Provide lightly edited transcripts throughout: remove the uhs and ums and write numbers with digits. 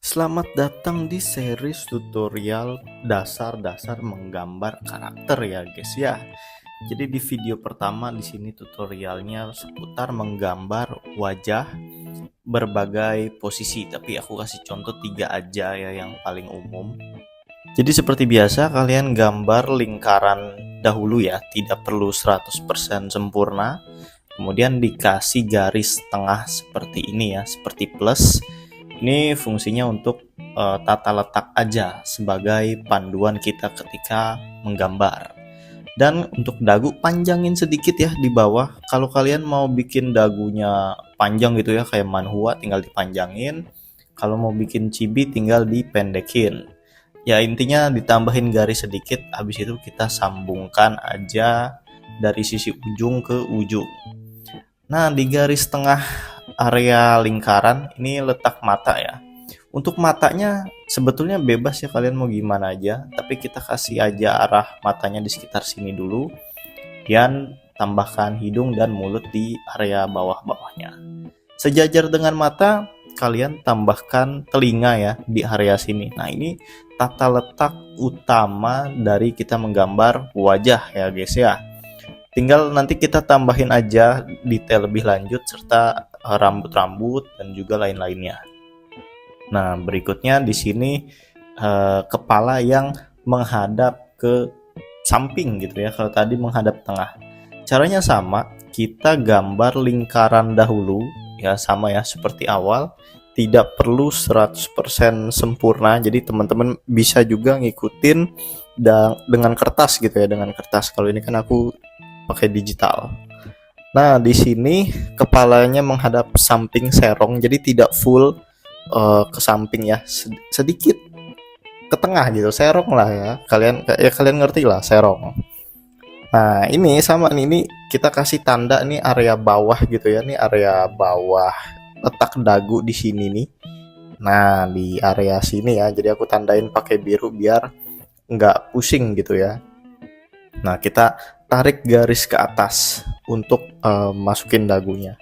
Selamat datang di series tutorial dasar-dasar menggambar karakter ya guys ya. Jadi di video pertama di sini tutorialnya seputar menggambar wajah berbagai posisi, tapi aku kasih contoh 3 aja ya yang paling umum. Jadi seperti biasa kalian gambar lingkaran dahulu ya, tidak perlu 100% sempurna. Kemudian dikasih garis tengah seperti ini ya, seperti plus. Ini fungsinya untuk tata letak aja sebagai panduan kita ketika menggambar. Dan untuk dagu panjangin sedikit ya di bawah. Kalau kalian mau bikin dagunya panjang gitu ya kayak manhwa tinggal dipanjangin. Kalau mau bikin chibi tinggal dipendekin. Ya intinya ditambahin garis sedikit, habis itu kita sambungkan aja dari sisi ujung ke ujung. Nah, di garis tengah area lingkaran ini letak mata ya. Untuk matanya sebetulnya bebas ya kalian mau gimana aja, tapi kita kasih aja arah matanya di sekitar sini dulu. Dan tambahkan hidung dan mulut di area bawah-bawahnya. Sejajar dengan mata, kalian tambahkan telinga ya di area sini. Nah, ini tata letak utama dari kita menggambar wajah ya guys ya. Tinggal nanti kita tambahin aja detail lebih lanjut serta rambut-rambut dan juga lain-lainnya. Nah, berikutnya di sini kepala yang menghadap ke samping gitu ya. Kalau tadi menghadap tengah. Caranya sama, kita gambar lingkaran dahulu ya, sama ya seperti awal. Tidak perlu 100% sempurna. Jadi teman-teman bisa juga ngikutin dengan kertas gitu ya, dengan kertas. Kalau ini kan aku pakai digital. Nah, di sini kepalanya menghadap samping serong, jadi tidak full ke samping ya, sedikit ke tengah gitu, serong lah ya. Kalian ngerti lah serong. Nah, ini sama nih, ini kita kasih tanda nih area bawah gitu ya, nih area bawah letak dagu di sini nih. Nah, di area sini ya, jadi aku tandain pakai biru biar nggak pusing gitu ya. Nah, kita tarik garis ke atas untuk masukin dagunya.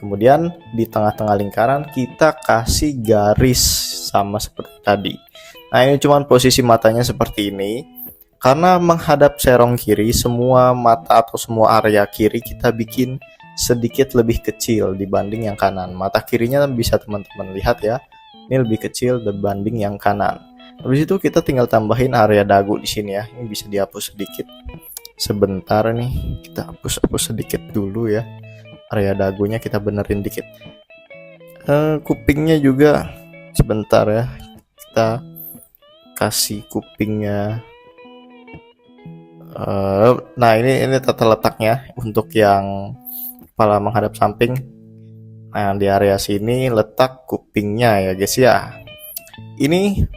Kemudian di tengah-tengah lingkaran kita kasih garis sama seperti tadi. Nah, ini cuman posisi matanya seperti ini. Karena menghadap serong kiri, semua mata atau semua area kiri kita bikin sedikit lebih kecil dibanding yang kanan. Mata kirinya bisa teman-teman lihat ya. Ini lebih kecil dibanding yang kanan. Habis itu kita tinggal tambahin area dagu di sini ya. Ini bisa dihapus sedikit. Sebentar nih, kita hapus sedikit dulu ya. Area dagunya kita benerin dikit. Kupingnya juga sebentar ya. Kita kasih kupingnya. Nah, ini tata letaknya untuk yang kepala menghadap samping. Nah, di area sini letak kupingnya ya guys ya. Ini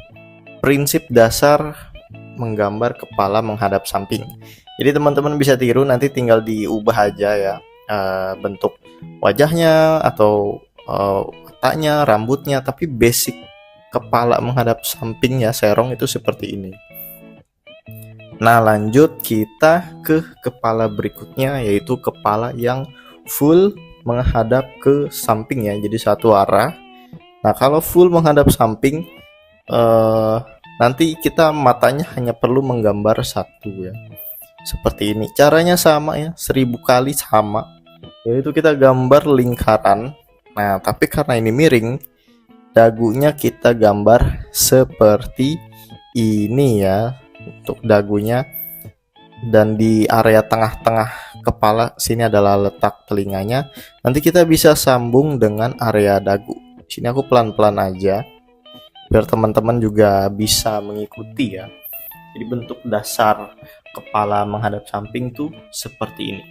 prinsip dasar menggambar kepala menghadap samping. Jadi teman-teman bisa tiru, nanti tinggal diubah aja ya bentuk wajahnya atau matanya, rambutnya, tapi basic kepala menghadap samping ya serong itu seperti ini. Nah, lanjut kita ke kepala berikutnya, yaitu kepala yang full menghadap ke samping ya, jadi satu arah. Nah, kalau full menghadap samping nanti kita matanya hanya perlu menggambar satu ya, seperti ini. Caranya sama ya, 1000 kali sama, yaitu kita gambar lingkaran. Nah, tapi karena ini miring, dagunya kita gambar seperti ini ya untuk dagunya. Dan di area tengah-tengah kepala sini adalah letak telinganya. Nanti kita bisa sambung dengan area dagu. Sini aku pelan-pelan aja biar teman-teman juga bisa mengikuti ya. Jadi bentuk dasar kepala menghadap samping tuh seperti ini.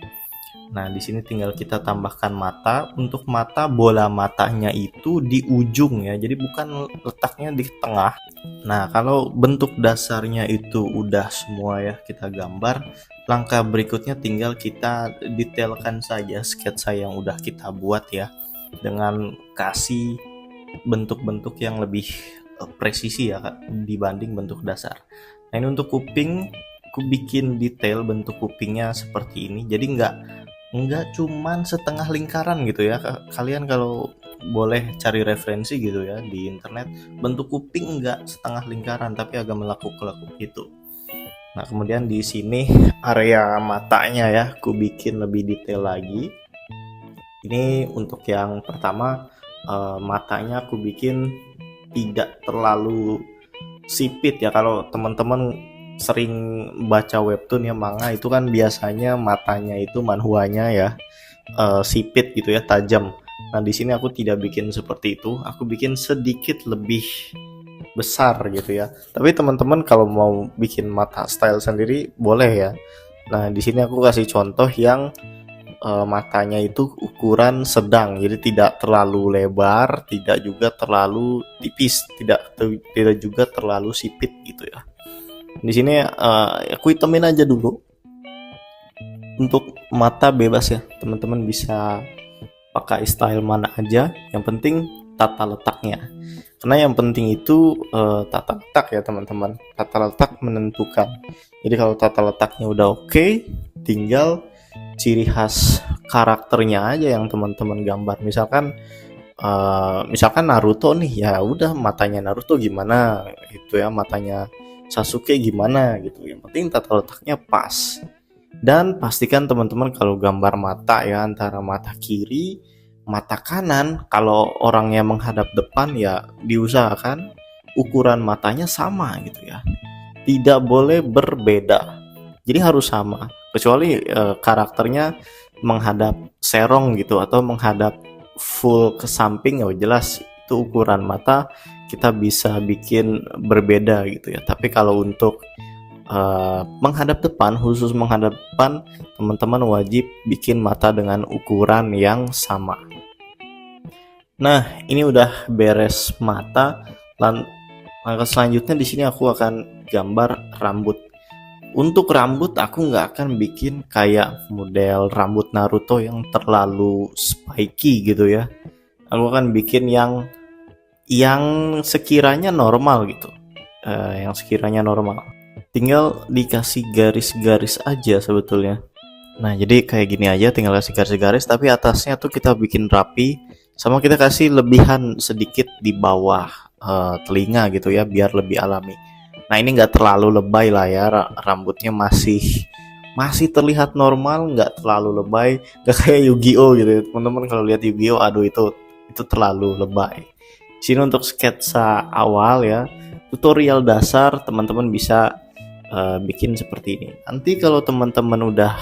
Nah, di sini tinggal kita tambahkan mata. Untuk mata, bola matanya itu di ujung ya. Jadi bukan letaknya di tengah. Nah, kalau bentuk dasarnya itu udah semua ya kita gambar, langkah berikutnya tinggal kita detailkan saja sketsa yang udah kita buat ya, dengan kasih bentuk-bentuk yang lebih presisi ya dibanding bentuk dasar. Nah, ini untuk kuping, aku bikin detail bentuk kupingnya seperti ini. Jadi nggak cuman setengah lingkaran gitu ya. Kalian kalau boleh cari referensi gitu ya di internet. Bentuk kuping enggak setengah lingkaran tapi agak melekuk-lekuk gitu. Nah, kemudian di sini area matanya ya, aku bikin lebih detail lagi. Ini untuk yang pertama, matanya aku bikin tidak terlalu sipit ya. Kalau teman-teman sering baca webtoon ya, manga itu kan biasanya matanya itu manhwanya ya sipit gitu ya, tajam. Nah, di sini aku tidak bikin seperti itu. Aku bikin sedikit lebih besar gitu ya. Tapi teman-teman kalau mau bikin mata style sendiri boleh ya. Nah, di sini aku kasih contoh yang matanya itu ukuran sedang, jadi tidak terlalu lebar, tidak juga terlalu tipis, tidak juga terlalu sipit gitu ya. Di sini aku hitamin aja dulu. Untuk mata bebas ya, teman-teman bisa pakai style mana aja, yang penting tata letaknya. Karena yang penting itu tata letak ya teman-teman. Tata letak menentukan. Jadi kalau tata letaknya udah oke, tinggal ciri khas karakternya aja yang teman-teman gambar. Misalkan Naruto nih, ya udah matanya Naruto gimana itu ya, matanya Sasuke gimana gitu. Yang penting tata letaknya pas. Dan pastikan teman-teman kalau gambar mata ya, antara mata kiri, mata kanan, kalau orangnya menghadap depan ya diusahakan ukuran matanya sama gitu ya. Tidak boleh berbeda. Jadi harus sama. Kecuali karakternya menghadap serong gitu atau menghadap full ke samping, ya jelas itu ukuran mata kita bisa bikin berbeda gitu ya. Tapi kalau untuk menghadap depan, khusus menghadap depan, teman-teman wajib bikin mata dengan ukuran yang sama. Nah, ini udah beres mata. Langkah selanjutnya di sini aku akan gambar rambut. Untuk rambut aku nggak akan bikin kayak model rambut Naruto yang terlalu spiky gitu ya. Aku akan bikin yang sekiranya normal gitu, yang sekiranya normal. Tinggal dikasih garis-garis aja sebetulnya. Nah, jadi kayak gini aja, tinggal kasih garis-garis, tapi atasnya tuh kita bikin rapi, sama kita kasih lebihan sedikit di bawah telinga gitu ya, biar lebih alami. Nah, ini nggak terlalu lebay lah ya, rambutnya masih terlihat normal, nggak terlalu lebay, nggak kayak Yu-Gi-Oh gitu ya. Teman-teman kalau lihat Yu-Gi-Oh, aduh itu terlalu lebay. Sini untuk sketsa awal ya, tutorial dasar, teman-teman bisa bikin seperti ini. Nanti kalau teman-teman udah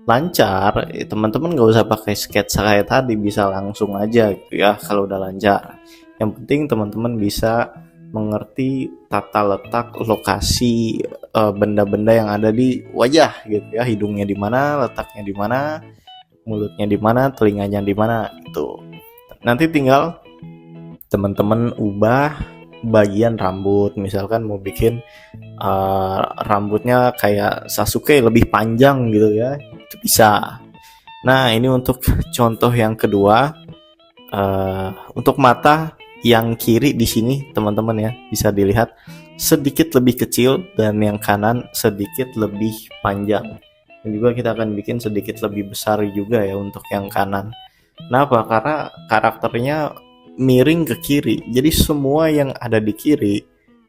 lancar, teman-teman nggak usah pakai sketsa kayak tadi, bisa langsung aja gitu ya kalau udah lancar. Yang penting teman-teman bisa mengerti tata letak lokasi benda-benda yang ada di wajah gitu ya, hidungnya di mana, letaknya di mana, mulutnya di mana, telinganya di mana gitu. Nanti tinggal teman-teman ubah bagian rambut, misalkan mau bikin rambutnya kayak Sasuke lebih panjang gitu ya, itu bisa. Nah, ini untuk contoh yang kedua. Untuk mata yang kiri di sini teman-teman ya, bisa dilihat sedikit lebih kecil, dan yang kanan sedikit lebih panjang. Dan juga kita akan bikin sedikit lebih besar juga ya untuk yang kanan. Kenapa? Karena karakternya miring ke kiri. Jadi semua yang ada di kiri,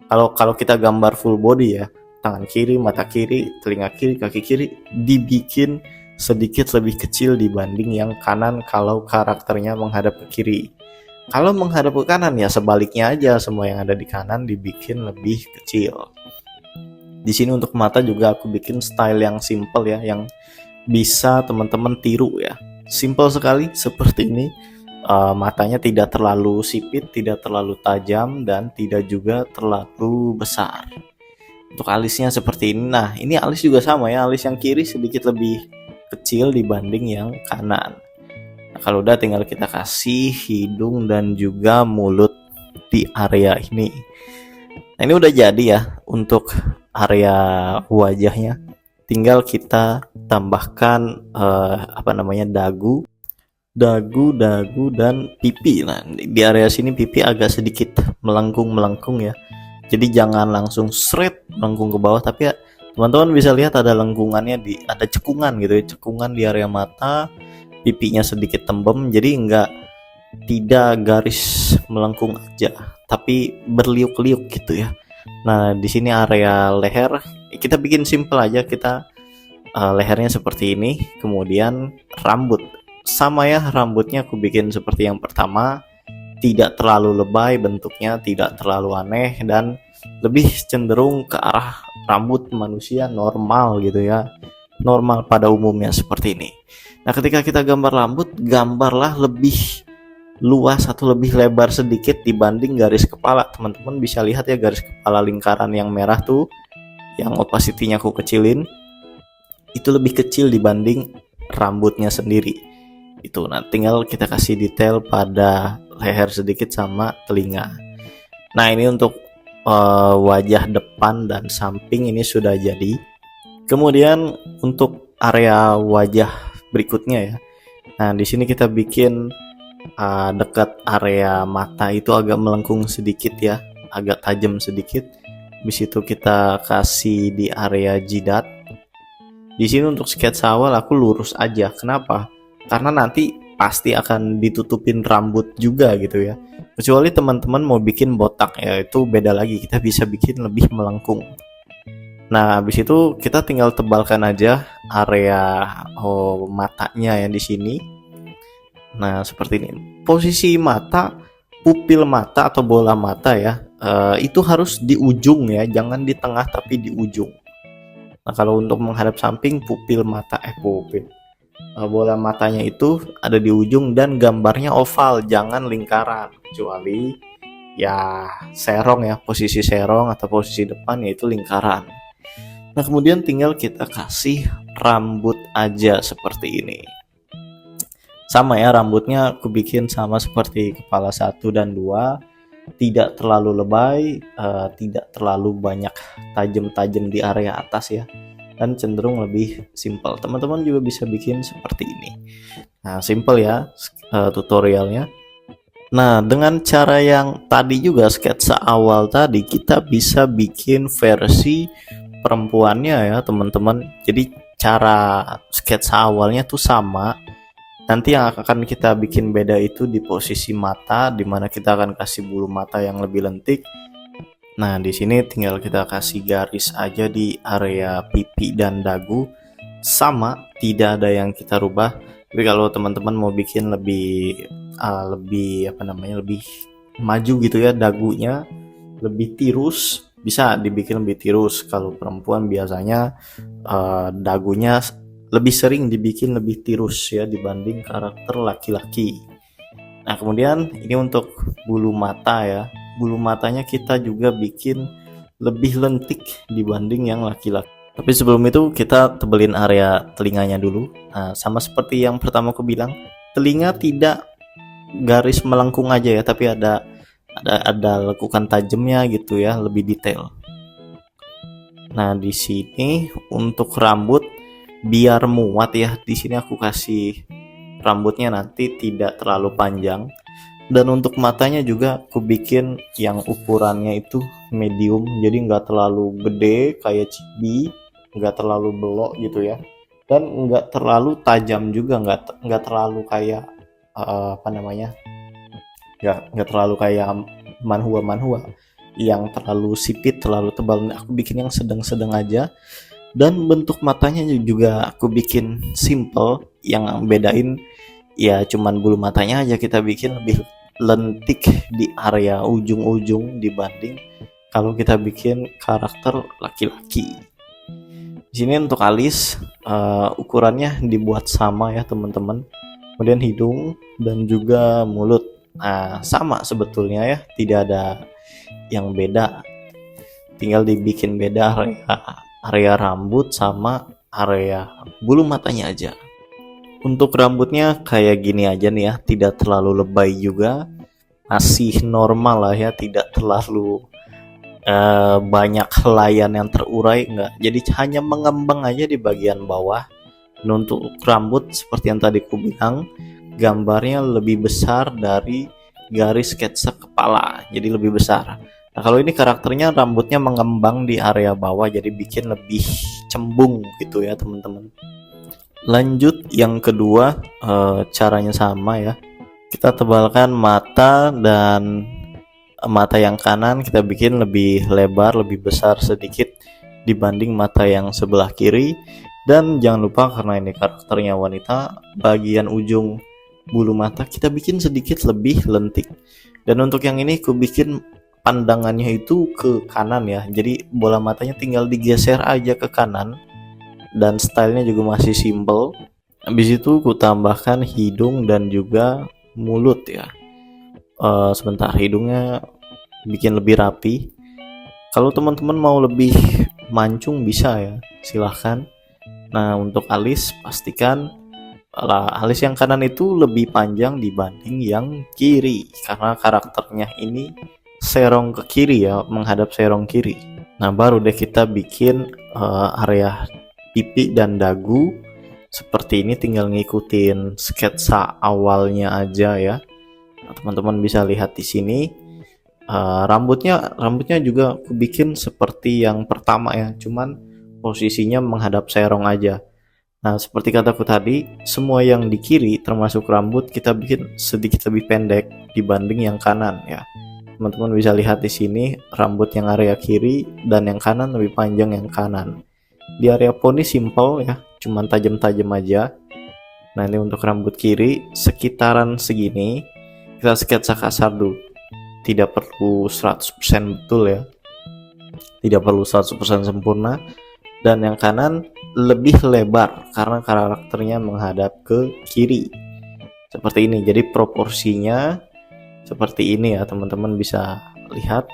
kalau kita gambar full body ya, tangan kiri, mata kiri, telinga kiri, kaki kiri, dibikin sedikit lebih kecil dibanding yang kanan kalau karakternya menghadap ke kiri. Kalau menghadap ke kanan ya sebaliknya aja, semua yang ada di kanan dibikin lebih kecil. Di sini untuk mata juga aku bikin style yang simple ya, yang bisa teman-teman tiru ya. Simple sekali seperti ini. Matanya tidak terlalu sipit, tidak terlalu tajam, dan tidak juga terlalu besar. Untuk alisnya seperti ini. Nah, ini alis juga sama ya, alis yang kiri sedikit lebih kecil dibanding yang kanan. Nah, kalau udah tinggal kita kasih hidung dan juga mulut di area ini. Nah, ini udah jadi ya untuk area wajahnya. Tinggal kita tambahkan dagu dan pipi. Nah, di area sini pipi agak sedikit melengkung ya. Jadi jangan langsung straight melengkung ke bawah, tapi ya teman-teman bisa lihat ada lengkungannya, ada cekungan gitu ya, cekungan di area mata, pipinya sedikit tembem, jadi tidak garis melengkung aja, tapi berliuk-liuk gitu ya. Nah, di sini area leher kita bikin simple aja, kita lehernya seperti ini. Kemudian rambut sama ya, rambutnya aku bikin seperti yang pertama, tidak terlalu lebay bentuknya, tidak terlalu aneh, dan lebih cenderung ke arah rambut manusia normal gitu ya, normal pada umumnya seperti ini. Nah, ketika kita gambar rambut, gambarlah lebih luas atau lebih lebar sedikit dibanding garis kepala. Teman-teman bisa lihat ya, garis kepala lingkaran yang merah tuh, yang opacity-nya aku kecilin, itu lebih kecil dibanding rambutnya sendiri. Itu nah, tinggal kita kasih detail pada leher sedikit sama telinga. Nah, ini untuk wajah depan dan samping ini sudah jadi. Kemudian untuk area wajah berikutnya ya. Nah, di sini kita bikin dekat area mata itu agak melengkung sedikit ya, agak tajam sedikit. Habis itu kita kasih di area jidat. Di sini untuk sketsa awal aku lurus aja. Kenapa? Karena nanti pasti akan ditutupin rambut juga gitu ya. Kecuali teman-teman mau bikin botak ya, itu beda lagi, kita bisa bikin lebih melengkung. Nah, habis itu kita tinggal tebalkan aja area matanya yang di sini. Nah, seperti ini. Posisi mata, pupil mata atau bola mata ya, itu harus di ujung ya, jangan di tengah tapi di ujung. Nah, kalau untuk menghadap samping, bola matanya itu ada di ujung dan gambarnya oval, jangan lingkaran. Kecuali ya serong ya, posisi serong atau posisi depan yaitu lingkaran. Nah, kemudian tinggal kita kasih rambut aja seperti ini. Sama ya, rambutnya aku bikin sama seperti kepala 1 dan 2, tidak terlalu lebay, tidak terlalu banyak tajam-tajam di area atas ya, dan cenderung lebih simple. Teman-teman juga bisa bikin seperti ini. Nah, simple ya tutorialnya. Nah, dengan cara yang tadi juga, sketsa awal tadi, kita bisa bikin versi perempuannya ya teman-teman. Jadi cara sketsa awalnya tuh sama. Nanti yang akan kita bikin beda itu di posisi mata, dimana kita akan kasih bulu mata yang lebih lentik. Nah, di sini tinggal kita kasih garis aja di area pipi dan dagu, sama, tidak ada yang kita rubah. Tapi kalau teman-teman mau bikin lebih lebih maju gitu ya, dagunya lebih tirus, bisa dibikin lebih tirus. Kalau perempuan biasanya dagunya lebih sering dibikin lebih tirus ya dibanding karakter laki-laki. Nah, kemudian ini untuk bulu mata ya. Bulu matanya kita juga bikin lebih lentik dibanding yang laki-laki. Tapi sebelum itu kita tebelin area telinganya dulu. Nah, sama seperti yang pertama aku bilang, telinga tidak garis melengkung aja ya, tapi ada lekukan tajamnya gitu ya, lebih detail. Nah, di sini untuk rambut biar muat ya, di sini aku kasih rambutnya nanti tidak terlalu panjang. Dan untuk matanya juga aku bikin yang ukurannya itu medium, jadi nggak terlalu gede kayak cibi, nggak terlalu belok gitu ya, dan nggak terlalu tajam juga, nggak terlalu kayak nggak terlalu kayak manhua yang terlalu sipit, terlalu tebal. Aku bikin yang sedang-sedang aja. Dan bentuk matanya juga aku bikin simple, yang bedain ya cuman bulu matanya aja kita bikin lebih lentik di area ujung-ujung dibanding kalau kita bikin karakter laki-laki. Di sini untuk alis ukurannya dibuat sama ya teman-teman. Kemudian hidung dan juga mulut, nah sama sebetulnya ya, tidak ada yang beda. Tinggal dibikin beda area rambut sama area bulu matanya aja. Untuk rambutnya kayak gini aja nih ya, tidak terlalu lebay juga, masih normal lah ya, tidak terlalu banyak helaian yang terurai, enggak. Jadi hanya mengembang aja di bagian bawah. Dan untuk rambut seperti yang tadi aku bilang, gambarnya lebih besar dari garis sketsa kepala, jadi lebih besar. Nah, kalau ini karakternya rambutnya mengembang di area bawah, jadi bikin lebih cembung gitu ya teman-teman. Lanjut yang kedua, caranya sama ya. Kita tebalkan mata, dan mata yang kanan kita bikin lebih lebar, lebih besar sedikit dibanding mata yang sebelah kiri. Dan jangan lupa, karena ini karakternya wanita, bagian ujung bulu mata kita bikin sedikit lebih lentik. Dan untuk yang ini aku bikin pandangannya itu ke kanan ya, jadi bola matanya tinggal digeser aja ke kanan, dan stylenya juga masih simple. Habis itu aku tambahkan hidung dan juga mulut ya. Sebentar, hidungnya bikin lebih rapi. Kalau teman-teman mau lebih mancung bisa ya, silahkan. Nah, untuk alis pastikan alis yang kanan itu lebih panjang dibanding yang kiri, karena karakternya ini serong ke kiri ya, menghadap serong kiri. Nah, baru deh kita bikin area pipi dan dagu seperti ini, tinggal ngikutin sketsa awalnya aja ya. Nah, teman-teman bisa lihat di sini rambutnya juga aku bikin seperti yang pertama ya, cuman posisinya menghadap serong aja. Nah, seperti kataku tadi, semua yang di kiri termasuk rambut kita bikin sedikit lebih pendek dibanding yang kanan ya. Teman-teman bisa lihat di sini rambut yang area kiri dan yang kanan lebih panjang yang kanan. Di area poni simple ya, cuman tajam-tajam aja. Nah, ini untuk rambut kiri sekitaran segini kita sketsa kasar dulu. Tidak perlu 100% betul ya. Tidak perlu 100% sempurna. Dan yang kanan lebih lebar karena karakternya menghadap ke kiri. Seperti ini. Jadi proporsinya seperti ini ya, teman-teman bisa lihat.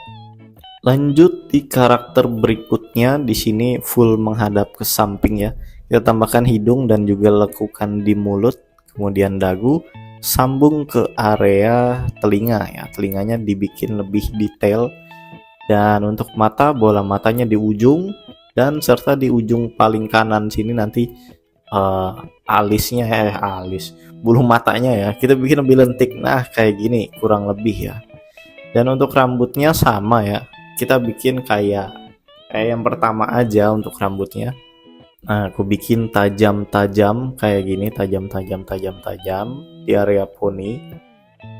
Lanjut di karakter berikutnya, di sini full menghadap ke samping ya. Kita tambahkan hidung dan juga lekukan di mulut, kemudian dagu, sambung ke area telinga ya. Telinganya dibikin lebih detail. Dan untuk mata, bola matanya di ujung, dan serta di ujung paling kanan sini nanti bulu matanya ya kita bikin lebih lentik. Nah, kayak gini kurang lebih ya. Dan untuk rambutnya sama ya, kita bikin kayak yang pertama aja untuk rambutnya. Nah, aku bikin tajam-tajam kayak gini, tajam-tajam di area poni.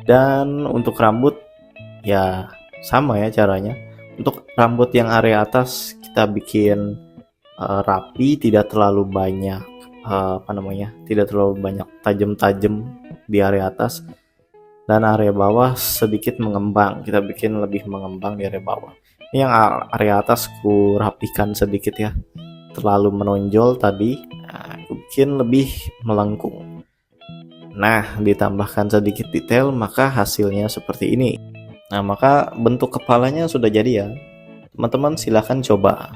Dan untuk rambut ya sama ya caranya. Untuk rambut yang area atas kita bikin rapi, tidak terlalu banyak tidak terlalu banyak tajam-tajam di area atas, dan area bawah sedikit mengembang, kita bikin lebih mengembang di area bawah. Ini yang area atas ku rapikan sedikit ya, terlalu menonjol tadi. Nah, aku bikin lebih melengkung. Nah, ditambahkan sedikit detail maka hasilnya seperti ini. Nah, maka bentuk kepalanya sudah jadi ya. Teman-teman silahkan coba.